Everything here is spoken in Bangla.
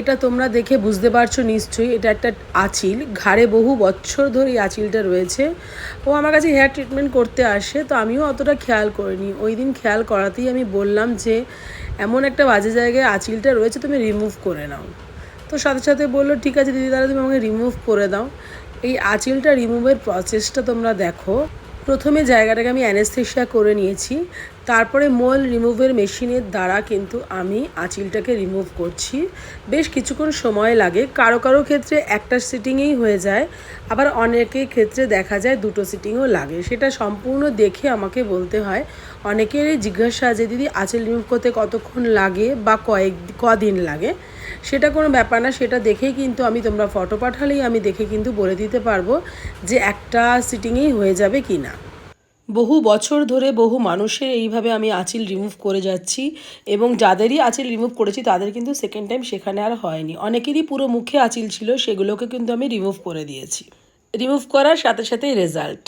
এটা তোমরা দেখে বুঝতে পারছো নিশ্চয়ই, এটা একটা আঁচিল। ঘাড়ে বহু বছর ধরে এই আঁচিলটা রয়েছে। ও আমার কাছে হেয়ার ট্রিটমেন্ট করতে আসে, তো আমিও অতটা খেয়াল করিনি। ওই দিন খেয়াল করাতেই আমি বললাম যে এমন একটা বাজে জায়গায় আঁচিলটা রয়েছে, তুমি রিমুভ করে নাও। তো সাথে সাথে বললো ঠিক আছে দিদি, তাহলে তুমি আমাকে রিমুভ করে দাও। এই আঁচিলটা রিমুভের প্রসেসটা তোমরা দেখো। প্রথমে জায়গাটাকে আমি অ্যানেস্থেশিয়া করে নিয়েছি, তারপরে মোল রিমুভের মেশিনের দ্বারা কিন্তু আমি আঁচিলটাকে রিমুভ করছি। বেশ কিছুক্ষণ সময় লাগে, কারো কারো ক্ষেত্রে একটা সিটিংয়েই হয়ে যায়, আবার অনেকের ক্ষেত্রে দেখা যায় দুটো সিটিংও লাগে। সেটা সম্পূর্ণ দেখে আমাকে বলতে হয়। অনেকেরই জিজ্ঞাসা যে দিদি আঁচিল রিমুভ করতে কতক্ষণ লাগে বা কদিন লাগে, সেটা কোনো ব্যাপার না। সেটা দেখেই কিন্তু আমি, তোমরা ফটো পাঠালেই আমি দেখে কিন্তু বলে দিতে পারবো যে একটা সিটিংয়েই হয়ে যাবে কি না। বহু বছর ধরে বহু মানুষের এইভাবে আমি আঁচিল রিমুভ করে যাচ্ছি, এবং যাদেরই আঁচিল রিমুভ করেছি তাদের কিন্তু সেকেন্ড টাইম সেখানে আর হয়নি। অনেকেরই পুরো মুখে আঁচিল ছিল, সেগুলোকে কিন্তু আমি রিমুভ করে দিয়েছি। রিমুভ করার সাথে সাথেই রেজাল্ট।